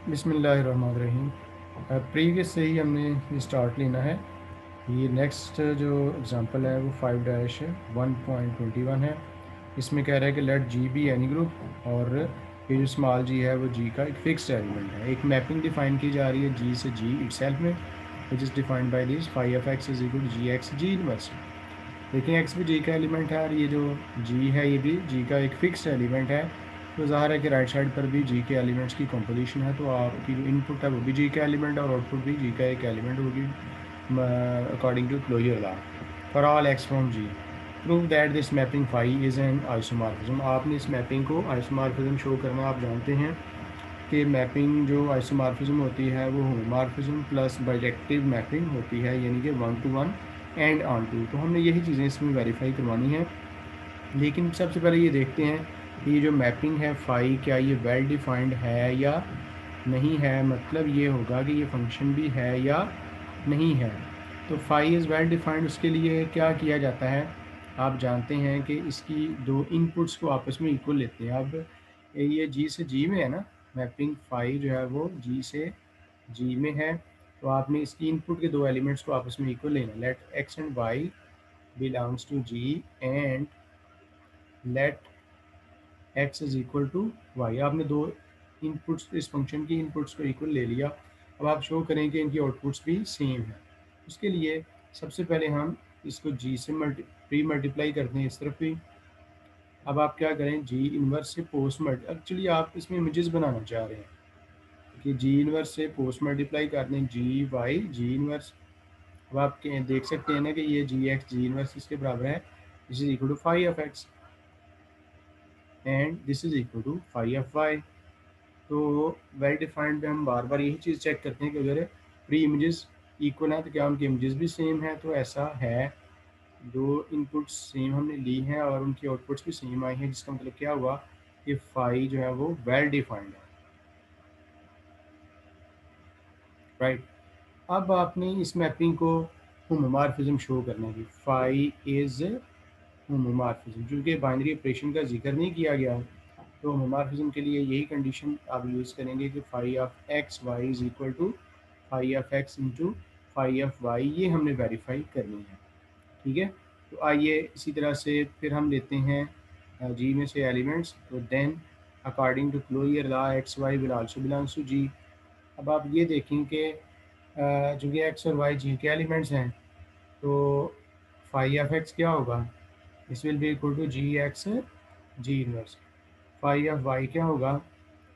बिस्मिल्लाहिर्रहमानिर्रहीम। प्रीवियस से ही हमने ये स्टार्ट लेना है। ये नेक्स्ट जो एग्ज़ाम्पल है वो 5-1.21 है। इसमें कह रहा है कि let G be any group, और ये जो स्मॉल जी है वो जी का एक फिक्स्ड एलिमेंट है। एक मैपिंग डिफाइन की जा रही है जी से जी इटसेल्फ में, which is defined by this phi of x is equal G x ji inverse. देखिए एक्स भी जी का एलिमेंट है और ये जो जी है ये भी जी का एक फ़िक्स्ड एलिमेंट है। तो ज़ाहिर है कि राइट साइड पर भी जी के एलिमेंट्स की कंपोजिशन है, तो आपकी जो इनपुट है वो भी जी का एलिमेंट और आउटपुट भी जी का एक एलिमेंट होगी according to closure law for all x from G. Prove that this mapping phi is an isomorphism. आपने इस मैपिंग को आइसोमॉर्फिज्म शो करना। आप जानते हैं कि मैपिंग जो आइसोमॉर्फिज्म होती है वो होमोमॉर्फिज्म प्लस बाइजेक्टिव मैपिंग होती है, यानी कि 1-to-1 एंड ऑन टू। तो हमने यही चीज़ें इसमें वेरीफाई करवानी है। लेकिन सबसे पहले ये देखते हैं कि ये जो मैपिंग है फाई, क्या ये वेल डिफाइंड है या नहीं है। मतलब ये होगा कि ये फंक्शन भी है या नहीं है। तो फाई इज़ वेल डिफाइंड, उसके लिए क्या किया जाता है। आप जानते हैं कि इसकी दो इनपुट्स को आपस में इक्वल लेते हैं। अब ये जी से जी में है ना, मैपिंग फाई जो है वो जी से जी में है। तो आपने इसकी इनपुट के दो एलिमेंट्स को आपस में इक्वल लेना। Let x and y belongs to G and let x is equal to y. आपने दो इनपुट्स, इस फंक्शन की इनपुट्स को इक्वल ले लिया। अब आप शो करें कि इनकी आउटपुट्स भी सेम है। उसके लिए सबसे पहले हम इसको जी से प्री मल्टीप्लाई करते हैं इस तरफ भी। अब आप क्या करें, जी इनवर्स से पोस्ट मल्टी, एक्चुअली आप इसमें इमेजेस बनाना चाह रहे हैं कि जी इनवर्स से पोस्ट मल्टीप्लाई कर दें जी वाई जी इनवर्स। अब आप देख सकते हैं ना कि ये जी एक्स जी इनवर्स इसके बराबर है, this is equal to phi of x and this is equal to phi of y. तो वेल डिफाइंड पे हम बार बार यही चीज़ चेक करते हैं कि अगर प्री इमेजेस इक्वल हैं तो क्या उनके इमेजेस भी सेम हैं। तो ऐसा है, दो इनपुट्स सेम हमने ली हैं और उनकी आउटपुट्स भी सेम आई हैं, जिसका मतलब क्या हुआ कि फाई जो है वो वेल डिफाइंड है। राइट। अब आपने इस मैपिंग को होमोमॉर्फिज्म शो करना है कि फाई इज़ होमोमॉर्फिज्म। चूँकि बाइनरी ऑपरेशन का जिक्र नहीं किया गया है, तो होमोमॉर्फिज्म के लिए यही कंडीशन आप यूज़ करेंगे कि phi of x y is equal to phi of x into phi of y. ये हमने वेरीफाई करनी है। ठीक है। तो आइए इसी तरह से फिर हम लेते हैं जी में से एलिमेंट्स। तो then according to closure law x y will also belongs to g. अब आप ये देखें कि चूँकि एक्स और वाई जी के एलिमेंट्स हैं, तो फाई ऑफ एक्स क्या होगा, this will be equal to ji x ji inverse. Phi of y क्या होगा,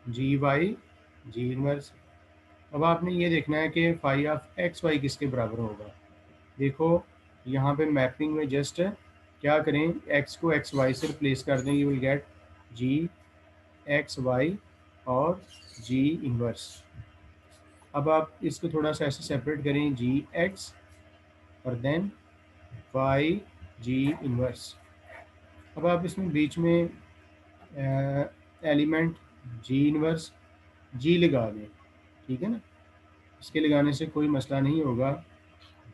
जी वाई जी इनवर्स। अब आपने ये देखना है कि फाई ऑफ एक्स वाई किसके बराबर होगा। देखो यहाँ पे मैपिंग में जस्ट क्या करें, एक्स को एक्स वाई से रिप्लेस कर दें, you will get G x y और जी इनवर्स। अब आप इसको थोड़ा सा ऐसे सेपरेट करें, जी एक्स और देन वाई जी इनवर्स। अब आप इसमें बीच में एलिमेंट जी इनवर्स जी लगा दें। ठीक है ना, इसके लगाने से कोई मसला नहीं होगा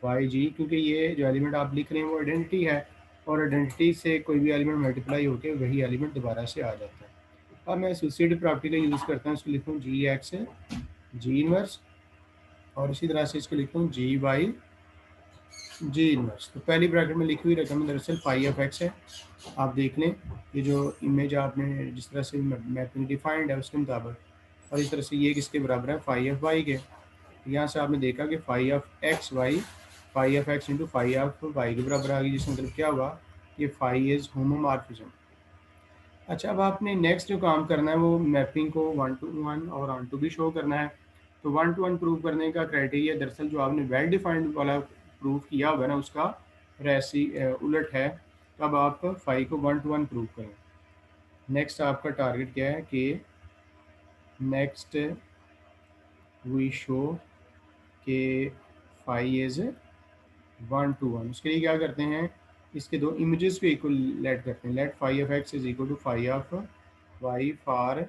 वाई जी, क्योंकि ये जो एलिमेंट आप लिख रहे हैं वो आइडेंटिटी है और आइडेंटिटी से कोई भी एलिमेंट मल्टीप्लाई होकर वही एलिमेंट दोबारा से आ जाता है। अब मैं एसोसिएटिव प्रॉपर्टी का यूज़ करता हूँ, इसको लिखता हूँ जी एक्स जी इनवर्स और इसी तरह से इसको लिखता हूँ जी वाई जी इनवर्स। तो पहली ब्रैकेट में लिखी हुई रकम दरअसल फाई ऑफ एक्स है। आप देख लें ये जो इमेज आपने जिस तरह से मैपिंग डिफाइंड है उसके मुताबिक, और इस तरह से ये किसके बराबर है, फाई ऑफ वाई के। यहाँ से आपने देखा कि phi of x y, phi of x into phi of y के बराबर आ गई, जिसका मतलब क्या हुआ कि फाई इज होमोमॉर्फिज्म। अच्छा, अब आपने नेक्स्ट जो काम करना है वो मैपिंग को 1-to-1 और ऑन टू भी शो करना है। तो 1-to-1 प्रूव करने का क्राइटेरिया दरअसल जो आपने वेल डिफाइंड वाला प्रूव किया होगा ना उसका रेसी उलट है। तो अब आप फाई को 1-to-1 प्रूव करें। नेक्स्ट आपका टारगेट क्या है कि नेक्स्ट वी शो के फाई इज 1-to-1। उसके लिए क्या करते हैं, इसके दो इमेजेस को इक्वल लेट करते हैं। Let phi of x is equal to phi of y for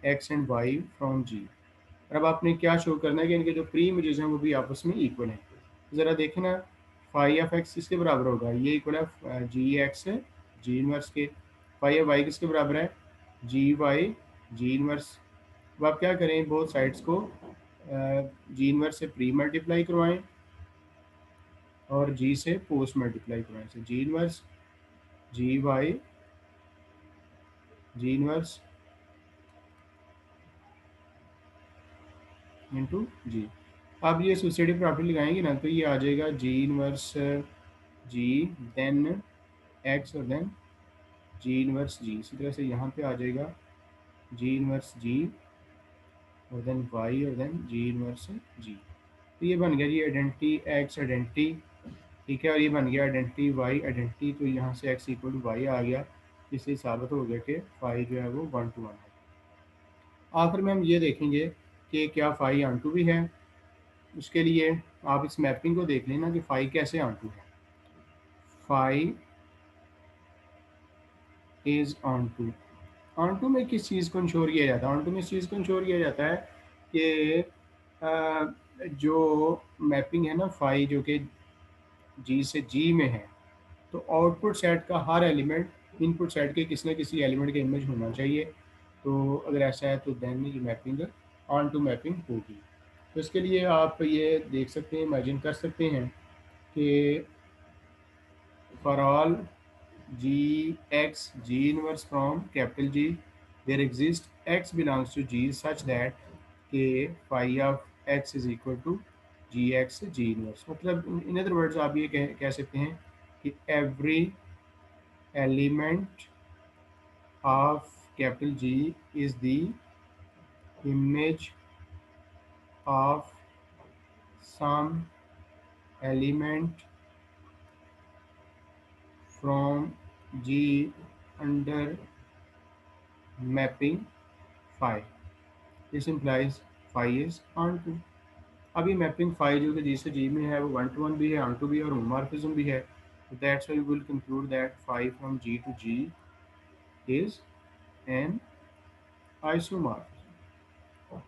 x and y from g. और अब आपने क्या शो करना है कि इनके जो प्री इमेजेस हैं वो भी आपस में इक्वल हैं। ज़रा देखें ना, फाई ऑफ एक्स किसके बराबर होगा, ये इक्वल है जी एक्स जी इनवर्स के। फाई ऑफ वाई किसके बराबर है, जी वाई जी इनवर्स। अब आप क्या करें, बोथ साइड्स को जी इनवर्स से प्री मल्टीप्लाई करवाएं और जी से पोस्ट मल्टीप्लाई करवाएं। से जी इनवर्स जी वाई जी इनवर्स इंटू जी। अब ये सुसेडिव प्रॉपर्टी लगाएंगे ना, तो ये आ जाएगा जी इनवर्स जी देन एक्स और देन जी इनवर्स जी। इसी तरह से यहाँ पे आ जाएगा जी इनवर्स जी और देन वाई और देन जी इनवर्स जी। तो ये बन गया जी आइडेंटिटी एक्स आइडेंटिटी, ठीक है, और ये बन गया आइडेंटिटी वाई आइडेंटिटी। तो यहाँ से एक्स इक्वल टू वाई आ गया, इससे साबित हो गया कि फाई जो है वो 1 to 1 है। आखिर में हम ये देखेंगे कि क्या फाई ऑन टू भी है। उसके लिए आप इस मैपिंग को देख लेना कि फाई कैसे ऑन टू है। Phi is onto, onto में किस चीज़ को इंश्योर किया जाता है? ऑन टू में इस चीज़ को इंश्योर किया जाता है कि जो मैपिंग है ना फाई जो कि जी से जी में है, तो आउटपुट सेट का हर एलिमेंट इनपुट सेट के किसी न किसी एलिमेंट का इमेज होना चाहिए। तो अगर ऐसा है तो देन ये मैपिंग ऑन टू मैपिंग होगी। तो इसके लिए आप ये देख सकते हैं, इमेजिन कर सकते हैं कि for all g x ji inverse from capital g there exist x belongs to g such that k phi of x is equal to ji x ji inverse. मतलब इन अदर वर्ड्स आप ये कह सकते हैं कि every element of capital G is the image of some element from G under mapping phi. This implies phi is onto। अब ये mapping phi जो कि जी से जी में है वो 1 to 1 भी है, ऑन टू भी है और होमोमॉर्फिज्म भी है। तो that's why we will conclude that phi from ji to G is an isomorphism.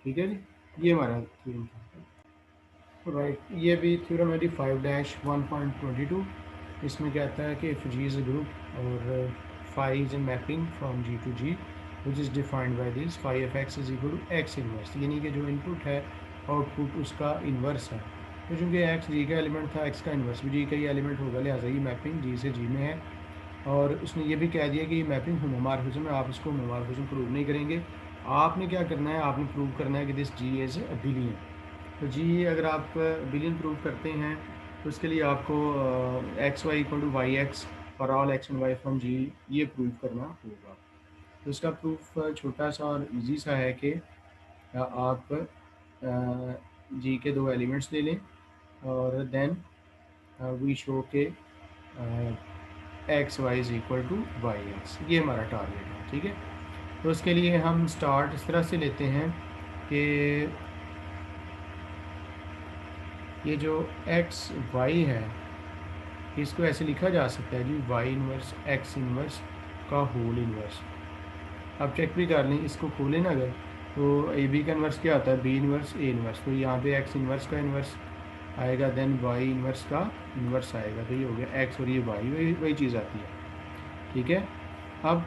ठीक है जी, ये हमारा थ्योरम था। राइट, ये भी थ्योरम है जी 5-1.22। इसमें कहता है कि if g is a group और phi is a mapping from ji to g which is defined by this phi F x is equal to x inverse, यानी कि जो इनपुट है आउटपुट उसका इन्वर्स है। तो चूँकि एक्स जी का एलिमेंट था, एक्स का इन्वर्स भी जी का ही एलिमेंट होगा, लिहाजा ये मैपिंग जी से जी में है। और उसने ये भी कह दिया कि ये मैपिंग होमोमॉर्फिज्म है, आप इसको होमोमॉर्फिज्म प्रूव नहीं करेंगे। आपने क्या करना है, आपने प्रूव करना है कि this G is a abelian. तो जी अगर आप बिलियन प्रूव करते हैं तो उसके लिए आपको x y equal to y x for all x and y from g ये प्रूव करना होगा। तो इसका प्रूफ छोटा सा और इजी सा है कि आप जी के दो एलिमेंट्स ले लें और देन वी शो के x y is equal to y x, ये हमारा टारगेट है। ठीक है, तो उसके लिए हम स्टार्ट इस तरह से लेते हैं कि ये जो एक्स वाई है इसको ऐसे लिखा जा सकता है जी वाई इनवर्स एक्स इनवर्स का होल इनवर्स। अब चेक भी कर लें, इसको खोलें ना अगर, तो ए बी का इन्वर्स क्या होता है, बी इनवर्स ए इनवर्स। तो यहाँ पे एक्स इनवर्स का इन्वर्स आएगा, देन वाई इनवर्स का इन्वर्स आएगा। तो ये हो गया एक्स और ये वाई, वही चीज़ आती है। ठीक है, अब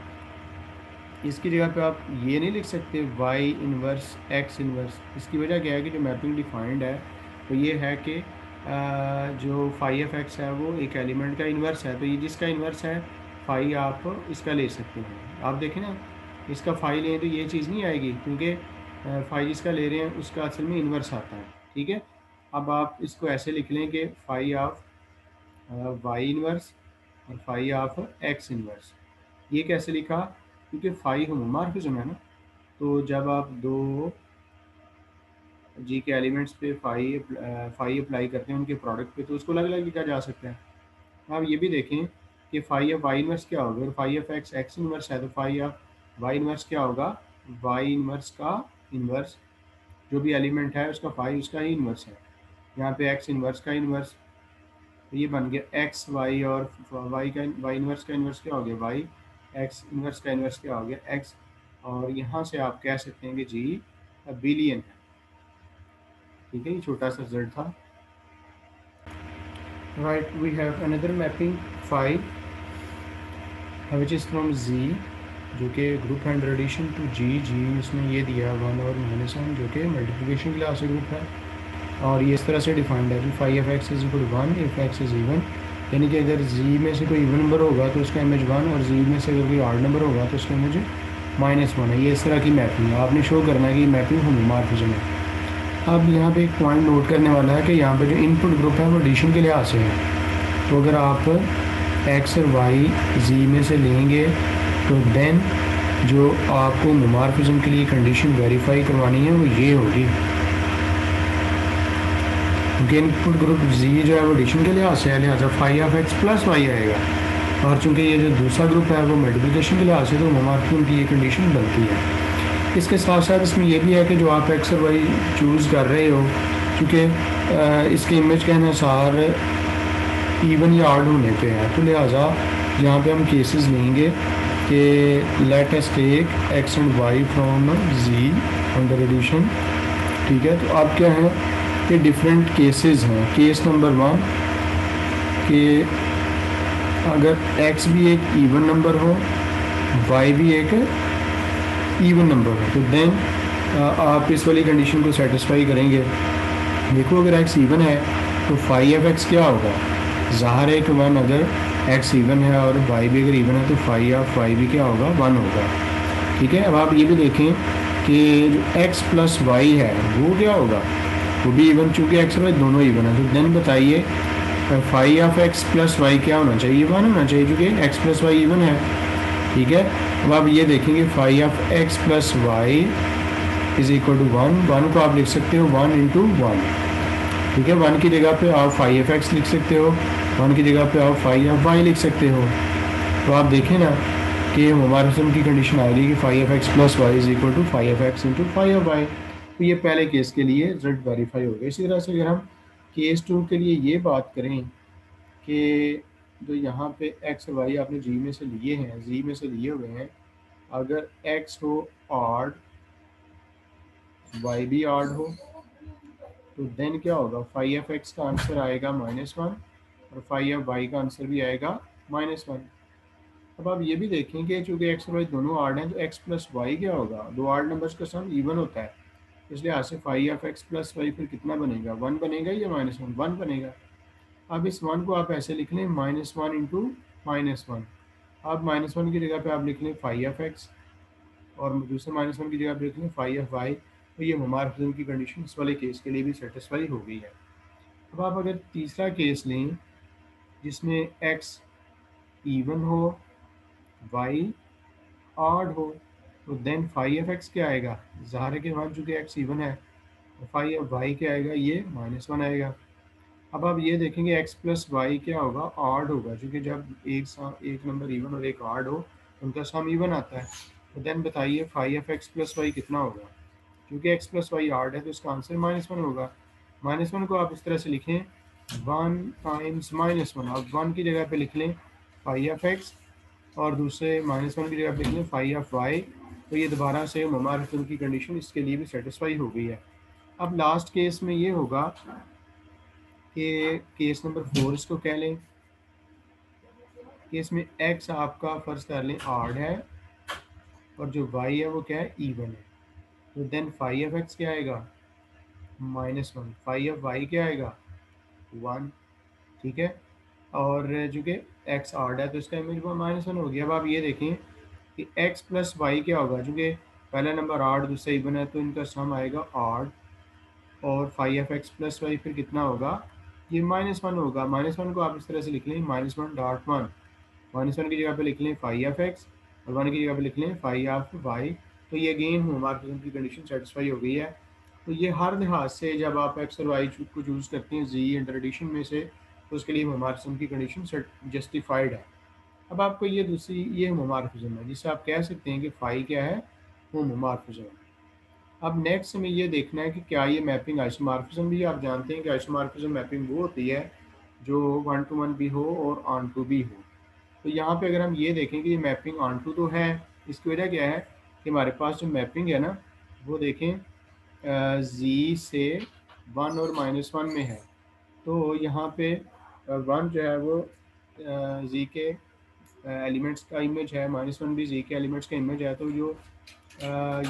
इसकी जगह पे आप ये नहीं लिख सकते वाई इनवर्स एक्स इनवर्स। इसकी वजह क्या है कि जो मैपिंग डिफाइंड है तो ये है कि जो फाई एफ एक्स है वो एक एलिमेंट का इन्वर्स है। तो ये जिसका इन्वर्स है फाई आप इसका ले सकते हैं। आप देखें ना, इसका फाई लें तो ये चीज़ नहीं आएगी, क्योंकि फाई जिसका ले रहे हैं उसका असल में इन्वर्स आता है। ठीक है, अब आप इसको ऐसे लिख लें कि फाई ऑफ वाई इनवर्स और फाई ऑफ एक्स इनवर्स। ये कैसे लिखा, क्योंकि फाई होमोमॉर्फिज्म है ना, तो जब आप दो जी के एलिमेंट्स पे फाई अप्लाई करते हैं उनके प्रोडक्ट पे, तो उसको अलग अलग लिखा जा सकता है। आप ये भी देखें कि फाई ऑफ वाई इनवर्स क्या होगा, अगर phi of x x inverse है तो फाई ऑफ वाई इनवर्स क्या होगा, वाई इनवर्स का इनवर्स। जो भी एलिमेंट है उसका फाई उसका ही इनवर्स है। यहाँ पे एक्स इनवर्स का इनवर्स, तो ये बन गया एक्स वाई, और वाई का वाई इनवर्स का इनवर्स क्या हो गया वाई, एक्स इनवर्स का इनवर्स क्या हो गया एक्स। और यहाँ से आप कह सकते हैं कि जी बिलियन है। ठीक है, ये छोटा सा रिजल्ट था। Right, we have another mapping phi which is from Z जो कि ग्रुप है अंडर एडिशन टू जी इसमें ये दिया 1 और -1 जो कि मल्टीप्लिकेशन के लिहाज से ग्रुप है, और ये इस तरह से डिफाइंड है कि phi F x is equal to 1 if x is even, यानी कि अगर जी में से कोई इवन नंबर होगा तो उसका इमेज 1, और जी में से अगर कोई ऑड नंबर होगा तो उसका इमेज -1 है। ये इस तरह की मैपिंग है, आपने शो करना है कि मैपिंग होमोमॉर्फिज्म है। अब यहाँ पे एक पॉइंट नोट करने वाला है कि यहाँ पे जो इनपुट ग्रुप है वो एडिशन के लिहाज से है, तो अगर आप एक्स और वाई जी में से लेंगे तो देन जो आपको होमोमॉर्फिज्म के लिए कंडीशन वेरीफाई करवानी है वो ये होगी, क्योंकि इनपुट ग्रुप जी जो है वो एडिशन के लिहाज से है, लिहाजा phi of x plus y आएगा, और चूंकि ये जो दूसरा ग्रुप है वो मल्टीप्लिकेशन के लिहाज से, तो होमोमॉर्फिज्म की ये कंडीशन बनती है। इसके साथ साथ इसमें यह भी है कि जो आप एक्स और वाई चूज़ कर रहे हो, क्योंकि इसके इमेज के अनुसार इवन या ऑड होने पे है, तो लिहाजा यहाँ पे हम केसेस लेंगे कि let us take x and y from G under addition. ठीक है, तो अब क्या है कि डिफरेंट केसेस हैं। केस नंबर 1 कि अगर x भी एक इवन नंबर हो, y भी एक इवन नंबर हो, तो देन आप इस वाली कंडीशन को सेटिस्फाई करेंगे। देखो अगर x इवन है तो फाई ऑफ x क्या होगा, ज़ाहिर है कि 1, अगर x इवन है और y भी अगर इवन है तो फाई ऑफ y भी क्या होगा, 1 होगा। ठीक है, अब आप ये भी देखें कि जो x प्लस वाई है वो क्या होगा, वो भी इवन, चूँकि x और y दोनों इवन है, तो देन बताइए phi of x plus y क्या होना चाहिए, 1 होना चाहिए, क्योंकि x प्लस वाई इवन है। ठीक है, अब आप ये देखेंगे phi of x plus y is equal to 1 को आप लिख सकते हो 1 इंटू 1। ठीक है, 1 की जगह पे आप फाई ऑफ एक्स लिख सकते हो, 1 की जगह पे आप फाई ऑफ वाई लिख सकते हो। तो आप देखें ना कि होमोमॉर्फिज्म की कंडीशन आ रही है कि phi of x plus y is equal to phi of x into phi of y. तो ये पहले केस के लिए रिजल्ट वेरीफाई हो गया। इसी तरह से अगर हम केस 2 के लिए ये बात करें कि जो यहाँ पे एक्स और वाई आपने जी में से लिए हैं, जी में से लिए हुए हैं, अगर एक्स हो ऑड, वाई भी ऑड हो, तो देन क्या होगा, फाई ऑफ एक्स का आंसर आएगा -1 और फाई ऑफ वाई का आंसर भी आएगा -1। अब आप ये भी देखें कि चूँकि एक्स और वाई दोनों ऑड हैं, तो एक्स प्लस वाई क्या होगा, दो ऑड नंबर्स का सम इवन होता है, इसलिए आज से phi of x plus y फिर कितना बनेगा, 1 बनेगा या -1, 1 बनेगा। अब इस 1 को आप ऐसे लिख लें -1 इंटू -1। अब -1 की जगह पे आप लिख लें फाई ऑफ एक्स, और दूसरे -1 की जगह पे लिख लें फाई ऑफ वाई। तो ये होमोमॉर्फिज्म की कंडीशन इस वाले केस के लिए भी सेटिस्फाई हो गई है। अब आप अगर तीसरा केस लें जिसमें एक्स इवन हो, वाई ऑड हो, तो देन फाई ऑफ एक्स क्या आएगा, ज़ाहिर है कि वहाँ चूँकि एक्स इवन है, तो फाई ऑफ वाई क्या आएगा, ये -1 आएगा। अब आप ये देखेंगे एक्स प्लस वाई क्या होगा, ऑड होगा, क्योंकि जब एक नंबर इवन और एक ऑड हो उनका सम इवन आता है। तो देन बताइए phi of x plus y कितना होगा, क्योंकि एक्स प्लस वाई ऑड है तो इसका आंसर -1 होगा। -1 को आप इस तरह से लिखें 1 टाइम्स -1, आप 1 की जगह पे लिख लें फाई ऑफ एक्स, और दूसरे -1 की जगह पे लिख लें फाई ऑफ वाई। तो ये दोबारा से होमोमॉर्फिज्म की कंडीशन इसके लिए भी सेटिस्फाई हो गई है। अब लास्ट केस में ये होगा कि केस नंबर 4 इसको कह लें कि इसमें x आपका फ़र्ज़ कर लें ऑड है और जो y है वो क्या है, इवन है। तो देन फाई ऑफ x क्या आएगा, -1, फाई ऑफ y क्या आएगा, 1। ठीक है, और जो कि x ऑड है तो इसका इमेज वो -1 हो गया। अब आप ये देखें कि x प्लस वाई क्या होगा, चूँकि पहला नंबर ऑड दूसरा इवन है तो इनका सम आएगा ऑड, और phi of x plus y फिर कितना होगा, ये -1 होगा। -1 को आप इस तरह से लिख लें -1.1, -1 की जगह पे लिख लें फाई ऑफ एक्स, और 1 की जगह पे लिख लें फाई ऑफ वाई। तो ये अगेन होमोमॉर्फिज्म की कंडीशन सेटिस्फाई हो गई है। तो ये हर लिहाज से जब आप एक्स और वाई को चूज़ करते हैं जी अंडर एडिशन में से, तो उसके लिए होमोमॉर्फिज्म की कंडीशन जस्टिफाइड है। अब आपको ये दूसरी ये होमोमॉर्फिज्म है जिससे आप कह सकते हैं कि फाई क्या है, होमोमॉर्फिज्म। अब नेक्स्ट हमें ये देखना है कि क्या ये मैपिंग आइसोमॉर्फिज्म भी, आप जानते हैं कि आइसोमॉर्फिज्म मैपिंग वो होती है जो 1 to 1 भी हो और ऑन टू भी हो। तो यहाँ पे अगर हम ये देखें कि ये मैपिंग ऑन टू तो है, इसकी वजह क्या है कि हमारे पास जो मैपिंग है ना वो देखें जी से 1 और -1 में है। तो यहाँ पे 1 जो है वो जी के एलिमेंट्स का इमेज है, -1 भी जी के एलिमेंट्स का इमेज है, तो जो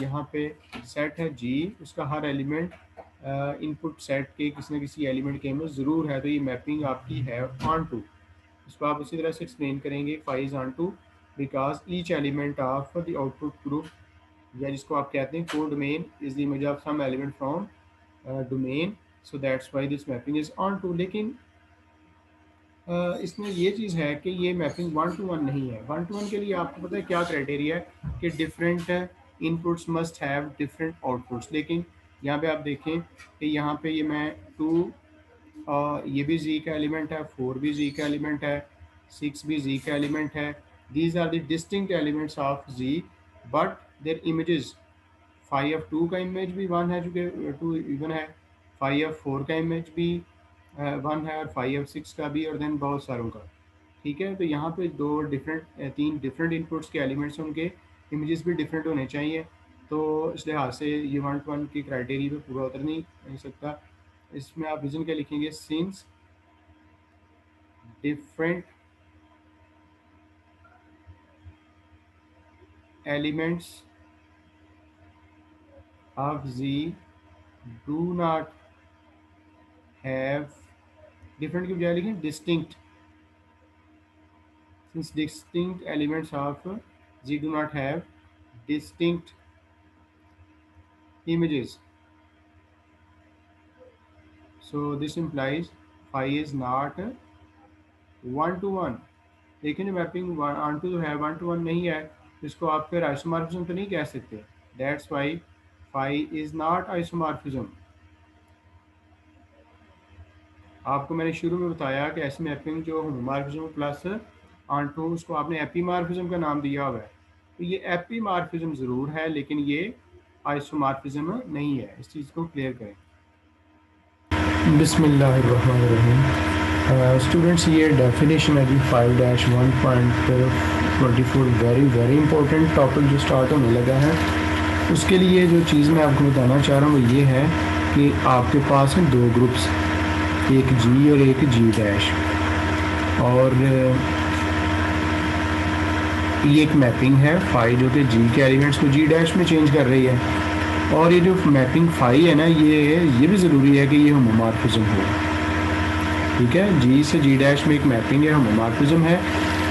यहाँ पे सेट है जी, उसका हर एलिमेंट इनपुट सेट के किसी न किसी एलिमेंट के इमेज ज़रूर है, तो ये मैपिंग आपकी है ऑन टू। इसको आप इसी तरह से एक्सप्लेन करेंगे, phi is onto because each element of the output group, या जिसको आप कहते हैं को domain is the image of some element from domain, so that's why this mapping is onto. लेकिन इसमें ये चीज़ है कि ये मैपिंग 1 to 1 नहीं है। 1 to 1 के लिए आपको पता है क्या क्राइटेरिया है कि different inputs must have different outputs. लेकिन यहाँ पे आप देखें कि यहाँ पे ये मैं 2 ये भी जी का एलिमेंट है, 4 भी जी का एलिमेंट है, 6 भी जी का एलिमेंट है। These are the distinct elements of G, but their images, phi of 2 का इमेज भी 1 है, चूँकि 2 इवन है, फाई ऑफ 4 का इमेज भी 1 है, और फाई ऑफ 6 का भी, और देन बहुत सारों का। ठीक है, तो यहाँ पे तीन डिफरेंट इनपुट्स के एलिमेंट्स, उनके इमेजेस भी डिफरेंट होने चाहिए। तो इस लिहाज से ये 1 to 1 की क्राइटेरिया पे पूरा उतर नहीं सकता। इसमें आप रीजन क्या लिखेंगे, since different elements of G do not have, different की बजाय लिखें distinct, since distinct elements of G do not have distinct images, so this implies phi is not 1 to 1। लेकिन जो मैपिंग ऑन टू है 1 to 1 नहीं है, तो इसको आप फिर आइसोमॉर्फिज्म तो नहीं कह सकते। That's why phi is not isomorphism. आपको मैंने शुरू में बताया कि ऐसी मैपिंग जो होमोमॉर्फिज्म प्लस ऑन टू, उसको आपने एपीमॉर्फिज्म का नाम दिया हुआ है। तो ये एपीमॉर्फिज्म ज़रूर है, लेकिन ये आइसोमॉर्फिज्म नहीं है। इस चीज़ को क्लियर करें। बिस्मिल्लाहिर्रहमानिर्रहीम। स्टूडेंट्स, ये डेफिनेशन है जी 5-1.24, वेरी इंपॉर्टेंट टॉपिक जो स्टार्ट होने लगा है। उसके लिए जो चीज़ मैं आपको बताना चाह रहा हूँ वो ये है कि आपके पास हैं दो ग्रुप्स, एक जी और एक जी डैश, और ये एक मैपिंग है फाई जो कि जी के एलिमेंट्स को जी डैश में चेंज कर रही है। और ये जो मैपिंग फाई है ना, ये भी ज़रूरी है कि ये होमोमॉर्फिज्म हो। ठीक है, जी से जी डैश में एक मैपिंग है, होमोमॉर्फिज्म है।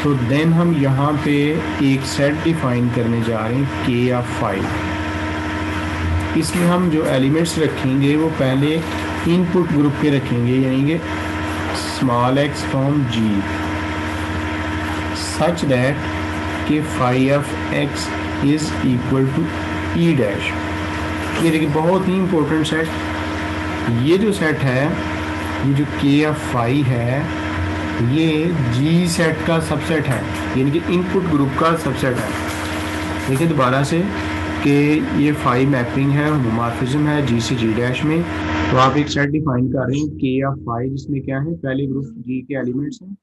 तो देन हम यहाँ पे एक सेट डिफाइन करने जा रहे हैं के ऑफ फाई। इसमें हम जो एलिमेंट्स रखेंगे वो पहले इनपुट ग्रुप के रखेंगे, यानी कि small x from g, such that k phi of x is equal to e dash. ये देखिए बहुत ही इंपॉर्टेंट सेट, ये जो सेट है, ये जो के ऑफ फाई है, ये जी सेट का सबसेट है, यानी कि इनपुट ग्रुप का सबसेट है। देखिए दोबारा से कि ये फाई मैपिंग है, होमोमॉर्फिज्म है जी से जी डैश में। तो आप एक सेट डिफाइन कर रहे हैं के ऑफ फाई, जिसमें क्या है, पहले ग्रुप जी के एलिमेंट्स हैं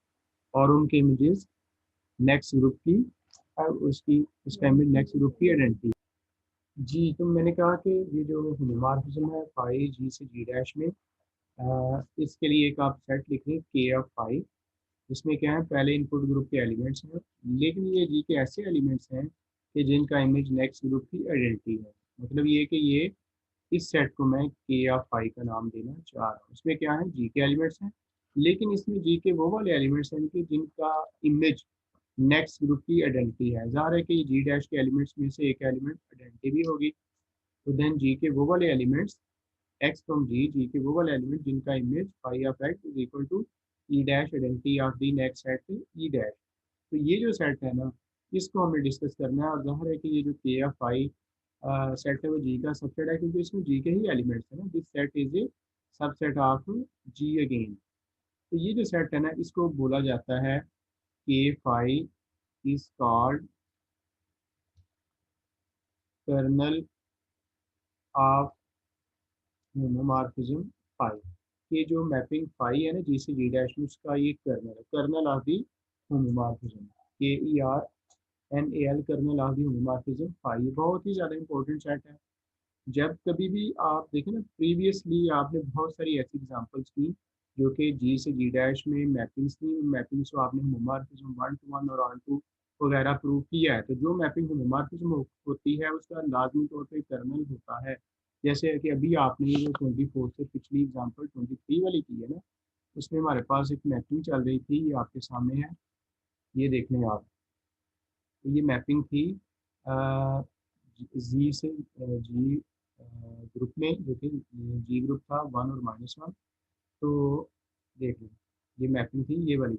और उनके इमेजेस नेक्स्ट ग्रुप की, उसका इमेज नेक्स्ट ग्रुप की आइडेंटिटी। जी, तो मैंने कहा कि ये जो होमोमॉर्फिज्म है फाई जी से जी डैश में, इसके लिए एक आप सेट लिख लें के ऑफ फाई, इसमें क्या है, पहले इनपुट ग्रुप के एलिमेंट्स हैं, लेकिन ये जी के ऐसे एलिमेंट्स हैं कि जिनका इमेज नेक्स्ट ग्रुप की आइडेंटिटी है। मतलब ये कि ये इस सेट को मैं के ऑफ फाई का नाम देना चाह रहा हूँ। इसमें क्या है, जी के एलिमेंट्स हैं, लेकिन इसमें जी के वो वाले एलिमेंट्स हैं कि जिनका इमेज नेक्स्ट ग्रुप की आइडेंटिटी है। ज़ाहिर है कि जी डैश के एलिमेंट्स में से एक एलिमेंट आइडेंटिटी भी होगी, तो देन जी के वो वाले elements x from G, G के वो वाले एलिमेंट जिनका image phi of x is equal to e dash identity of the next set e dash. तो ये जो सेट है ना, इसको हमें डिस्कस करना है। और ज़ाहिर है कि ये जो के ऑफ फाई सेट है वो जी का सबसेट है, क्योंकि इसमें जी के ही एलिमेंट्स है ना। This set is a subset of G again. तो ये जो सेट है ना, इसको बोला जाता है के phi is called kernel of homomorphism phi. ये जो मैपिंग फाई है ना जी से जी डैश में, उसका ये कर्नल है, kernel of the homomorphism, K E R N A L, kernel of the homomorphism phi. बहुत ही ज़्यादा इंपॉर्टेंट सेट है। जब कभी भी आप देखें ना, प्रीवियसली आपने बहुत सारी ऐसी एग्जांपल्स की जो कि जी से जी डैश में मैपिंग्स थी, उन मैपिंग्स को आपने होमोमॉर्फिज्म 1 to 1 और ऑन टू वगैरह प्रूव किया है। तो जो मैपिंग होमोमॉर्फिज्म होती है उसका लाजमी तौर पे कर्नल होता है। जैसे कि अभी आपने ये जो 24 से पिछली एग्जांपल 23 वाली की है ना, उसमें हमारे पास एक मैपिंग चल रही थी, ये आपके सामने है, ये देख लें आप। तो ये मैपिंग थी जी से जी ग्रुप में, जो कि जी ग्रुप था 1 और -1। तो देख लें, ये मैपिंग थी ये वाली,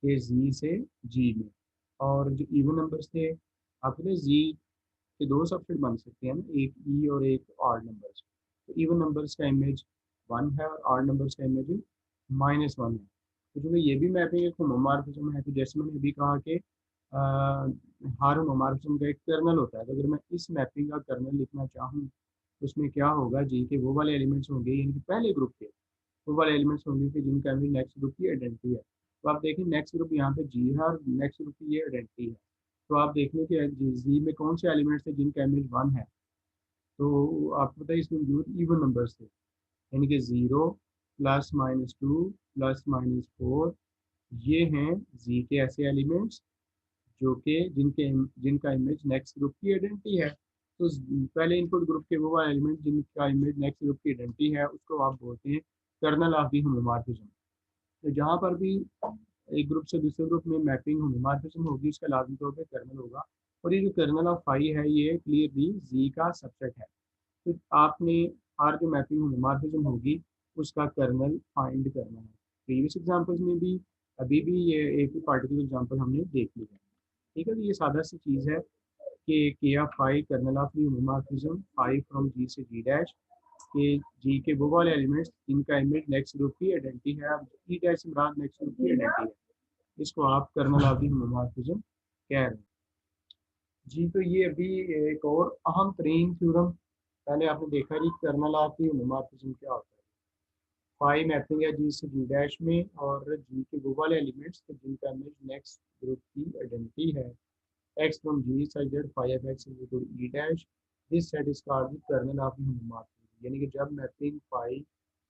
ये जी से जी में। और जो इवन नंबर्स थे, आपके जी के दो सबसेट बन सकते हैं ना, एक ई और एक ऑड नंबर्स। तो इवन नंबर्स का इमेज 1 है और ऑड नंबर्स का इमेज -1 है। तो जो ये भी मैपिंग एक होमोमॉर्फिज्म है। तो जैसे मैंने अभी कहा कि हर होमोमॉर्फिज्म का एक कर्नल होता है। तो अगर मैं इस मैपिंग का कर्नल लिखना चाहूँ तो उसमें क्या होगा, जी के वो वाले एलिमेंट्स होंगे, यानी कि पहले ग्रुप के वो वाले एलिमेंट्स होंगे कि जिनका भी नेक्स्ट ग्रुप की आइडेंटिटी है। तो आप देखें नेक्स्ट ग्रुप यहाँ पे जी है और नेक्स्ट ग्रुप की ये आइडेंटिटी है। तो आप देख लें कि जी में कौन से एलिमेंट्स है जिनका इमेज 1 है। तो आपको पता है इसमें मौजूद इवन नंबर्स थे, यानी कि 0 +-2 +-4, ये हैं जी के ऐसे एलिमेंट्स जो कि जिनका इमेज नेक्स्ट ग्रुप की आइडेंटिटी है। तो पहले इनपुट ग्रुप के वो एलिमेंट जिनका इमेज नेक्स्ट ग्रुप की आइडेंटिटी है उसको आप बोलते हैं कर्नल ऑफ दी होमोमॉर्फिज्म। तो जहाँ पर भी एक ग्रुप से दूसरे ग्रुप में मैपिंग होमोमॉर्फिज्म होगी उसका लाजमी तौर पे कर्नल होगा। और ये जो कर्नल ऑफ फाई है ये क्लियरली जी का सबसेट है। तो आपने हर जो मैपिंग होमोमॉर्फिज्म होगी उसका कर्नल फाइंड करना है। प्रीवियस एग्जांपल्स में भी अभी भी ये एक ही पार्टिकुलर एग्जांपल हमने देख लिया है। ठीक है, तो ये सादा सी चीज़ है कि किया phi kernel of the homomorphism phi from g से जी डैश के जी के वो वाले एलिमेंट्स जिनका इमेज नेक्स्ट ग्रुप की आइडेंटिटी है। अब ई डैश से मुराद नेक्स्ट ग्रुप की आइडेंटिटी है, इसको आप कर्नल ऑफ दी होमोमॉर्फिज्म कह रहे हैं। जी, तो ये अभी एक और अहम तरीन थ्योरम, पहले आपने देखा जी कर्नल ऑफ दी होमोमॉर्फिज्म क्या होता है। फाई मैपिंग है जी से जी डैश में और जी के वो वाले एलिमेंट्स जिनका इमेज नेक्स्ट ग्रुप की आइडेंटिटी है। x from G such that phi of x is equal to E dash, this set is called the kernel of the homomorphism। यानी कि जब मैपिंग phi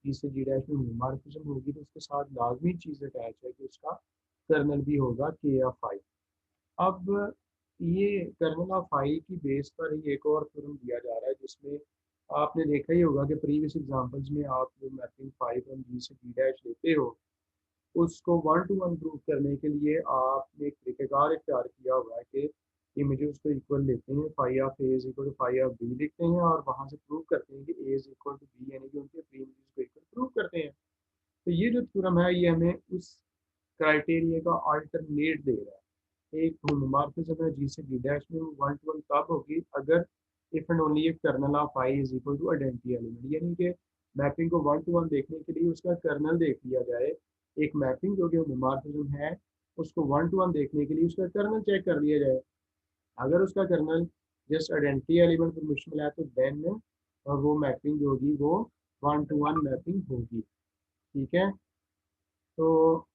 G से G dash में homomorphism होगी तो उसके साथ लाजमी चीज़ अटैच है कि उसका कर्नल भी होगा K of phi। अब ये कर्नल ऑफ फाई की बेस पर ही एक और थ्योरम दिया जा रहा है जिसमें आपने देखा ही होगा कि प्रीवियस एग्जांपल्स में आप जो मैपिंग फाई फ्रॉम जी से जी डैश लेते हो उसको 1 to 1 प्रूव करने के लिए आपने एक तरीक़ेकार इख्तियार किया हुआ है कि इमेजेस को इक्वल लेते हैं, phi of a is equal to phi of b लिखते हैं और वहाँ से प्रूव करते हैं कि a is equal to b, यानी कि उनके प्री इमेजेस को इक्वल प्रूव करते हैं। तो ये जो थ्योरम है ये हमें उस क्राइटेरिया का अल्टरनेट दे रहा है। एक होमोमॉर्फिज्म है जी से जी डैश में, वो 1 to 1 कब होगी, अगर if and only if kernel of I is equal to identity element, यानी कि मैपिंग को 1 to 1 देखने के लिए उसका कर्नल देख लिया जाए। एक मैपिंग जो कि होमोमॉर्फिज्म है उसको 1 to 1 देखने के लिए उसका कर्नल चेक कर लिया जाए। अगर उसका कर्नल जस्ट आइडेंटिटी एलिमेंट पर मुश्तमिल है तो देन वो मैपिंग जो होगी वो 1 to 1 मैपिंग होगी। ठीक है, तो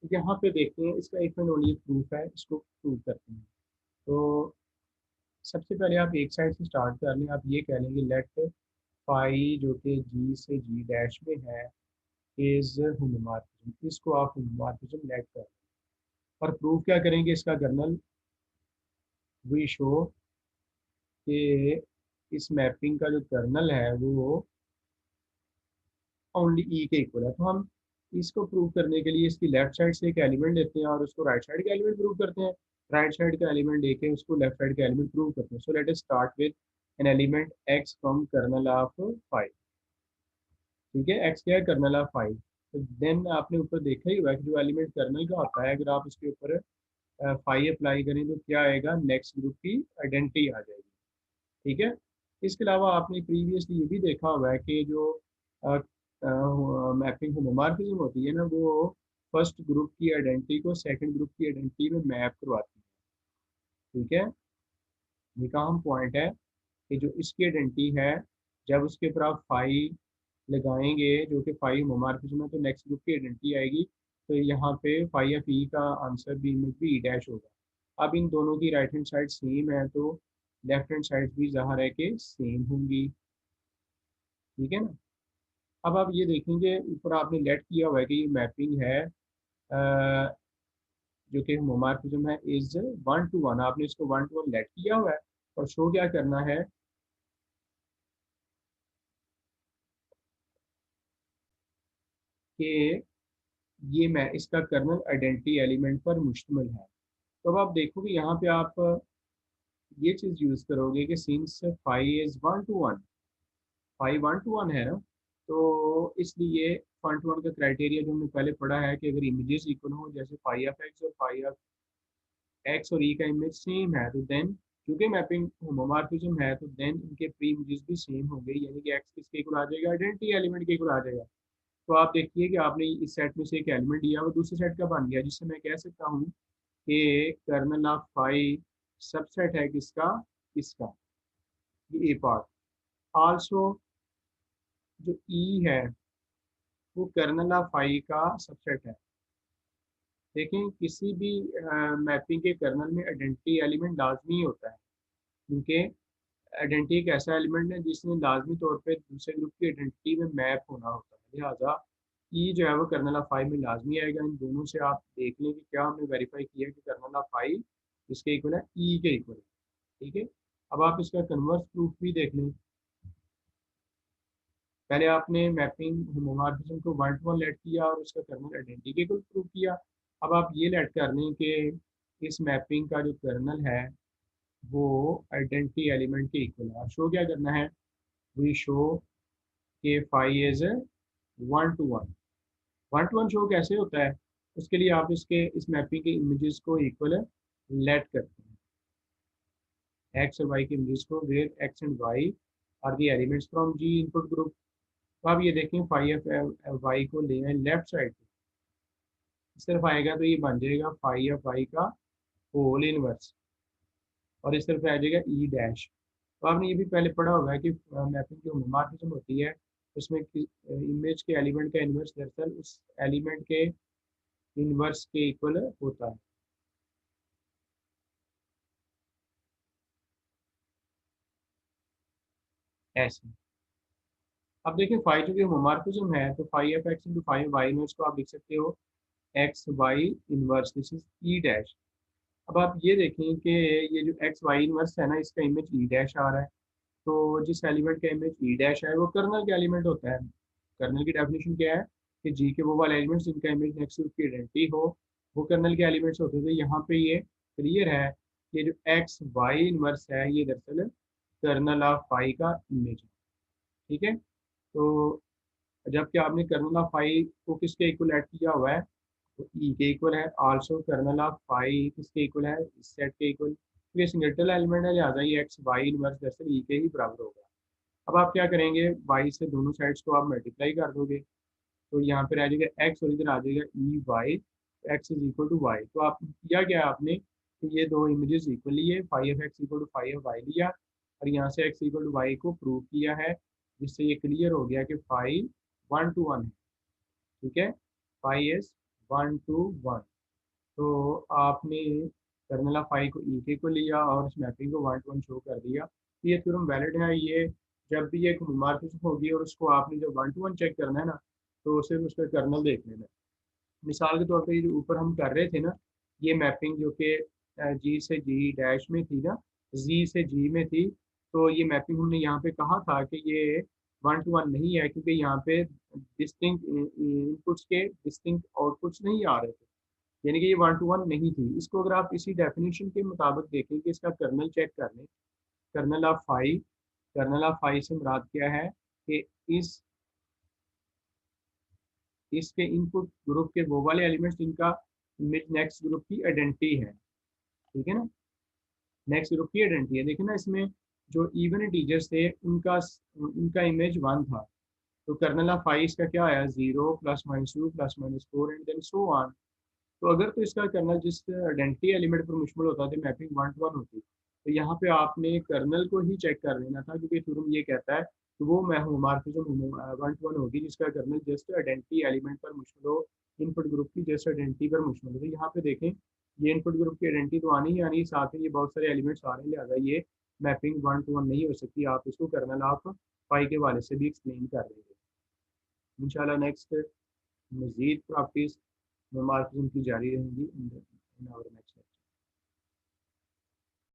यहाँ पे देखते हैं इसका एक एंड ओनली प्रूफ है, इसको प्रूव करते हैं। तो सबसे पहले आप एक साइड से स्टार्ट कर लें, आप ये कह लेंगे लेट फाई जो कि जी से जी डैश में है इज होमोमॉर्फिज्म, इसको आप होमोमॉर्फिज्म लेट कर। और प्रूफ क्या करेंगे इसका कर्नल, वी शो कि इस मैपिंग का जो कर्नल है वो ओनली ई के इक्वल है। तो हम इसको प्रूव करने के लिए इसकी लेफ्ट साइड से एक एलिमेंट लेते हैं और उसको राइट साइड का एलिमेंट प्रूव करते हैं। राइट साइड का एलिमेंट लेके उसको लेफ्ट साइड का एलिमेंट प्रूव करते हैं। So let us start with an element x from kernel of five. ठीक है, एक्स क्या है, कर्नल ऑफ फाइव। तो देन आपने ऊपर देखा ही हुआ कि जो एलिमेंट कर्नल का होता है अगर आप इसके ऊपर फाइव अप्लाई करें तो क्या आएगा, नेक्स्ट ग्रुप की आइडेंटिटी आ जाएगी। ठीक है, इसके अलावा आपने प्रीवियसली ये भी देखा हुआ है कि जो मैपिंग होमोमॉर्फिज्म होती है ना वो फर्स्ट ग्रुप की आइडेंटिटी को सेकंड ग्रुप की आइडेंटिटी में मैप करवाती है। ठीक है, ये का हम पॉइंट है कि जो इसकी आइडेंटिटी है जब उसके ऊपर आप फाइव लगाएंगे जो कि फाइव होमोमॉर्फिज्म है तो नेक्स्ट ग्रुप की आइडेंटिटी आएगी। तो यहाँ पे फाइव एफ ई का आंसर भी इमेज भी ई डैश होगा। अब इन दोनों की राइट हैंड साइड सेम है तो लेफ्ट हैंड साइड भी ज़ाहिर है कि सेम होंगी। ठीक है ना, अब आप ये देखेंगे ऊपर आपने लेट किया हुआ है कि ये मैपिंग है जो कि होमोमॉर्फिज्म है इज 1 to 1, आपने इसको 1 to 1 लेट किया हुआ है और शो क्या करना है कि ये मैं इसका कर्नल आइडेंटिटी एलिमेंट पर मुश्तमिल है। तो अब आप देखोगे यहाँ पे आप ये चीज़ यूज़ करोगे कि since phi is 1 to 1, phi 1 to 1 है ना, तो इसलिए 1 to 1 का क्राइटेरिया जो हमने पहले पढ़ा है कि अगर इमेजेस इक्वल हो, जैसे फाई ऑफ एक्स और फाई ऑफ एक्स और ई का इमेज सेम है, तो देन क्योंकि मैपिंग होमोमॉर्फिज्म है तो देन इनके प्री इमेजेस भी सेम होंगे, यानी कि एक्स किसके इक्वल आ जाएगा, आइडेंटिटी एलिमेंट के इक्वल आ जाएगा। तो आप देखिए कि आपने इस सेट में से एक एलिमेंट लिया, वो दूसरे सेट का बन गया, जिससे मैं कह सकता हूँ कि कर्नल ऑफ फाई सबसेट है किसका, इसका, ये ए पार्ट। आल्सो जो ई है वो कर्नल ऑफ फाई का सबसेट है। देखें किसी भी मैपिंग के कर्नल में आइडेंटिटी एलिमेंट लाजमी होता है, क्योंकि आइडेंटिटी एक ऐसा एलिमेंट है जिसने लाजमी तौर पे दूसरे ग्रुप की आइडेंटिटी में मैप होना होता है, लिहाजा ई जो है वो कर्नल ऑफ फाई में लाजमी आएगा। इन दोनों से आप देख लें कि क्या हमने वेरीफाई किया कि कर्नल ऑफ फाई इसके इक्वल है, ई के इक्वल है। ठीक है, अब आप इसका कन्वर्स प्रूफ भी देख लें। पहले आपने मैपिंग होमोमॉर्फिज्म को 1 to 1 लेट किया और उसका कर्नल आइडेंटिटी के इक्वल प्रूफ किया। अब आप ये लेट कर लें कि इस मैपिंग का जो कर्नल है वो आइडेंटिटी एलिमेंट के इक्वल है। अब शो क्या करना है, वी शो के phi is 1 to 1। 1 to 1 show कैसे होता है, उसके लिए आप इसके इस मैपिंग के इमेजेस को इक्वल लेट करते हैं, एक्स और वाई के इमेजेस को, where x and y are the elements from G input group. तो आप ये देखें फाई ऑफ वाई को ले आए लेफ्ट साइड पे, इस तरफ आएगा तो ये बन जाएगा फाई ऑफ वाई का होल इनवर्स, और इस तरफ आ जाएगा ई डैश। तो आपने ये भी पहले पढ़ा होगा कि मैपिंग जो होमोमॉर्फिज्म होती है उसमें इमेज के एलिमेंट का इन्वर्स दरअसल उस एलिमेंट के इन्वर्स के इक्वल होता है। ऐसे अब देखिए फाई जो कि होमोमॉर्फिज्म है, तो phi of x into phi y में उसको आप लिख सकते हो x y inverse, this is e dash. अब आप ये देखें कि ये जो एक्स वाई इनवर्स है ना, इसका इमेज ई डैश आ रहा है, तो जिस एलिमेंट का इमेज ई डैश है वो कर्नल का एलिमेंट होता है। कर्नल की डेफिनेशन क्या है कि जी के वो वाले एलिमेंट्स जिनका इमेज नेक्स्ट टू की आइडेंटिटी हो वो कर्नल के एलिमेंट्स होते हैं। तो यहाँ पे ये क्लियर है कि जो एक्स वाई इनवर्स है ये दरअसल कर्नल ऑफ फाई का इमेज है। ठीक है, तो जबकि आपने कर्नल ऑफ फाई को किसके इक्वल ऐड किया हुआ है, तो ई के इक्वल है। आल्सो कर्नल ऑफ फाई किसके इक्वल है, इस सेट के इक्वल, तो ये सिंगलेटरल एलिमेंट है, लिहाजा ये एक्स वाई इनवर्स दरअसल ई के ही बराबर होगा। अब आप क्या करेंगे, वाई से दोनों साइड्स को आप मल्टीप्लाई कर दोगे, तो यहाँ पर आ जाएगा एक्स और इधर आ जाएगा e y, x is equal to y. तो आप किया क्या आपने, तो ये दो इमेजेस इक्वल लिए, phi of x equal to phi of y लिया और यहाँ से एक्स इक्वल टू वाई को प्रूव किया है, जिससे ये क्लियर हो गया कि फाई 1 to 1 है। ठीक है, फाई इज 1 to 1। तो आपने कर्नल ऑफ फाई को ई के को लिया और इस मैपिंग को 1 to 1 शो कर दिया, तो ये थ्योरम वैलिड है। ये जब भी एक होमोमॉर्फिज्म होगी और उसको आपने जब 1 to 1 चेक करना है ना, तो सिर्फ उसका कर्नल देख लेना है। मिसाल के तौर पे ये जो ऊपर हम कर रहे थे ना, ये मैपिंग जो कि जी से जी डैश में थी ना, जी से जी में थी, तो ये मैपिंग हमने यहाँ पे कहा था कि ये 1 to 1 नहीं है, क्योंकि यहाँ पे डिस्टिंक्ट इनपुट्स के डिस्टिंक्ट आउटपुट्स नहीं आ रहे थे, यानी कि ये 1 to 1 नहीं थी। इसको अगर आप इसी डेफिनेशन के मुताबिक देखें कि इसका कर्नल चेक कर लें, kernel of phi, kernel of phi से मुराद क्या है कि इस इसके इनपुट ग्रुप के वो वाले एलिमेंट्स जिनका नेक्स्ट ग्रुप की आइडेंटिटी है। ठीक है ना, नेक्स्ट ग्रुप की आइडेंटिटी है। देखिए ना, इसमें जो इवन इंटीजर्स थे उनका उनका इमेज 1 था, तो कर्नल ऑफ फाई इसका क्या आया, 0 +-2 +-4 एंड देन सो ऑन। तो अगर तो इसका कर्नल जिस आइडेंटिटी एलिमेंट पर मुश्तमिल होता तो मैपिंग 1 to 1 होती, तो यहाँ पे आपने कर्नल को ही चेक कर लेना था, क्योंकि थ्योरम ये कहता है कि वो मैं होमोमॉर्फिज्म 1 to 1 होगी जिसका कर्नल जस्ट आइडेंटिटी एलिमेंट पर मुश्तमिल हो, इनपुट ग्रुप की जस्ट आइडेंटिटी पर मुश्तमिल हो। तो यहाँ पे देखें ये इनपुट ग्रुप की आइडेंटिटी तो आनी ही आनी, साथ में ये बहुत सारे एलिमेंट्स आ रहे हैं, लिहाजा ये मैपिंग 1 to 1 नहीं हो सकती। आप इसको कर्नल ऑफ फाई के वाले से भी एक्सप्लेन कर रहे हैं। इंशाल्लाह नेक्स्ट मज़ीद प्रॉपर्टीज़ मार्केटिंग की जारी रहेंगी इन आवर नेक्स्ट